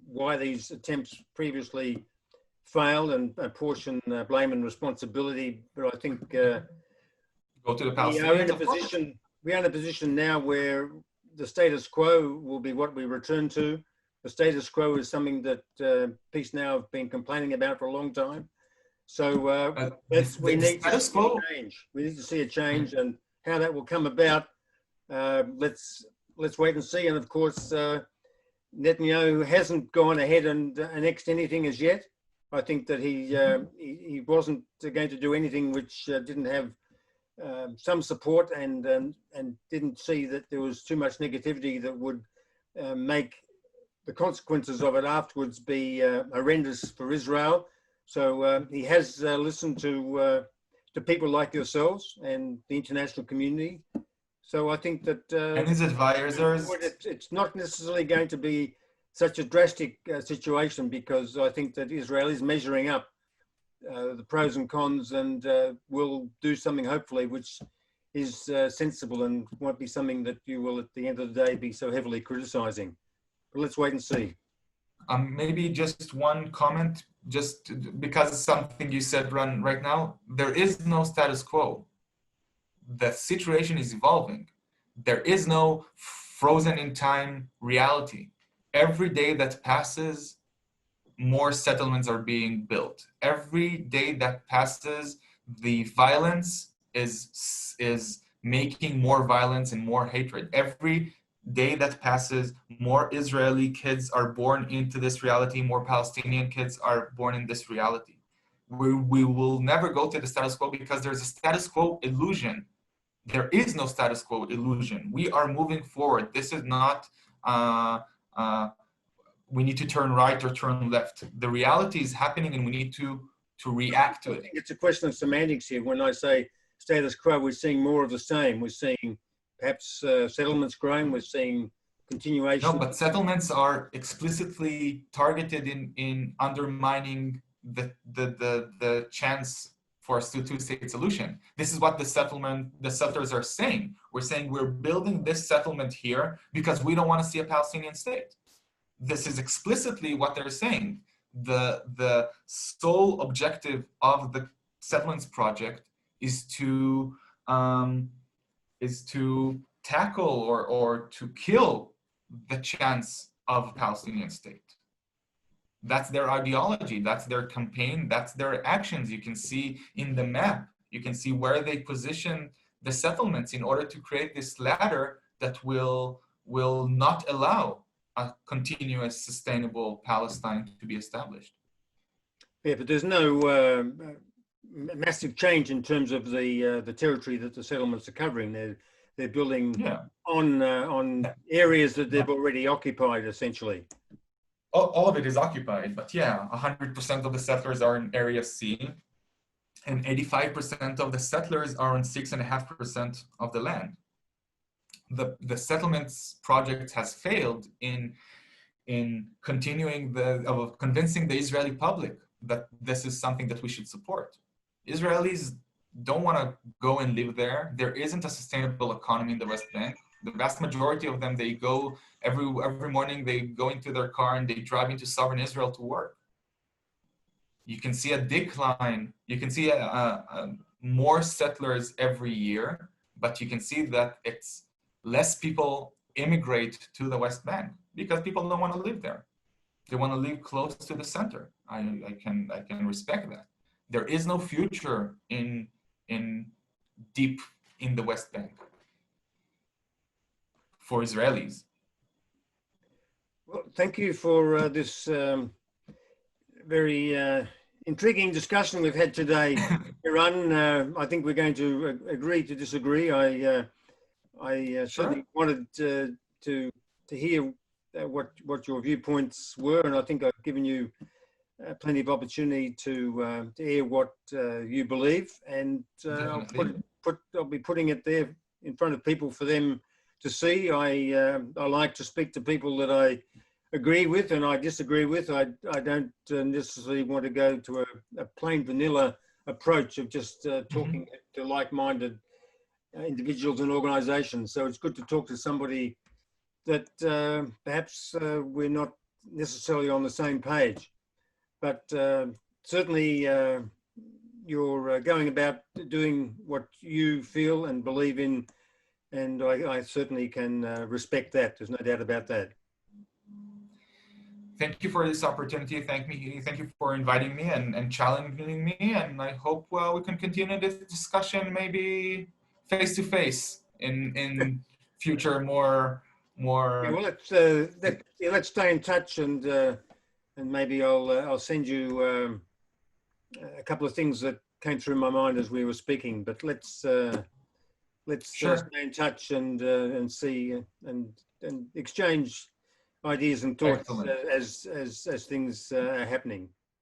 why these attempts previously failed and apportion blame and responsibility. But I think Go to the Palestinians. We are in a position now where the status quo will be what we return to. The status quo is something that Peace Now have been complaining about for a long time. So we need to see a change. We need to see a change, and how that will come about. Let's wait and see. And of course, Netanyahu hasn't gone ahead and annexed anything as yet. I think that he wasn't going to do anything which didn't have some support, and didn't see that there was too much negativity that would make the consequences of it afterwards be horrendous for Israel. So he has listened to people like yourselves and the international community. So I think that and his advisors, it's not necessarily going to be such a drastic situation, because I think that Israel is measuring up the pros and cons, and will do something hopefully which is sensible and won't be something that you will at the end of the day be so heavily criticizing. But let's wait and see. Maybe just one comment, just because something you said, Ron, right now, there is no status quo. The situation is evolving. There is no frozen in time reality. Every day that passes, more settlements are being built. Every day that passes, the violence is making more violence and more hatred. Every day that passes, more Israeli kids are born into this reality, more Palestinian kids are born in this reality. We will never go to the status quo, because there's a status quo illusion. There is no status quo illusion. We are moving forward. This is not, we need to turn right or turn left. The reality is happening, and we need to react to it. I think it's a question of semantics here. When I say status quo, we're seeing more of the same. We're seeing perhaps settlements growing. We're seeing continuation. No, but settlements are explicitly targeted in undermining the chance for a two-state solution. This is what the settlers are saying. We're saying we're building this settlement here because we don't want to see a Palestinian state. This is explicitly what they're saying. The sole objective of the settlements project is to tackle or to kill the chance of a Palestinian state. That's their ideology, that's their campaign, that's their actions. You can see in the map, you can see where they position the settlements in order to create this ladder that will not allow a continuous, sustainable Palestine to be established. Yeah, but there's no massive change in terms of the territory that the settlements are covering. They're building on areas that they've already occupied, essentially. All of it is occupied, but yeah, 100% of the settlers are in Area C, and 85% of the settlers are on 6.5% of the land. The settlements project has failed in continuing convincing the Israeli public that this is something that we should support. Israelis don't want to go and live there. There isn't a sustainable economy in the West Bank. The vast majority of them, they go every morning, they go into their car and they drive into sovereign Israel to work. You can see a decline. You can see more settlers every year, but you can see that it's less people immigrate to the West Bank because people don't want to live there. They want to live close to the center. I can respect that. There is no future in deep in the West Bank for Israelis. Well, thank you for this very intriguing discussion we've had today, Eran. I think we're going to agree to disagree. I certainly wanted to hear what your viewpoints were, and I think I've given you plenty of opportunity to hear what you believe, and I'll be putting it there in front of people for them to see. I like to speak to people that I agree with and I disagree with. I don't necessarily want to go to a plain vanilla approach of just talking to like-minded individuals and organisations. So it's good to talk to somebody that perhaps we're not necessarily on the same page, but certainly you're going about doing what you feel and believe in, and I certainly can respect that. There's no doubt about that. Thank you for this opportunity. Thank you for inviting me and challenging me. And I hope we can continue this discussion maybe face to face in future more. Yeah, well, let's stay in touch, and maybe I'll send you a couple of things that came through my mind as we were speaking. But let's Sure. stay in touch and see and exchange ideas and thoughts as things are happening.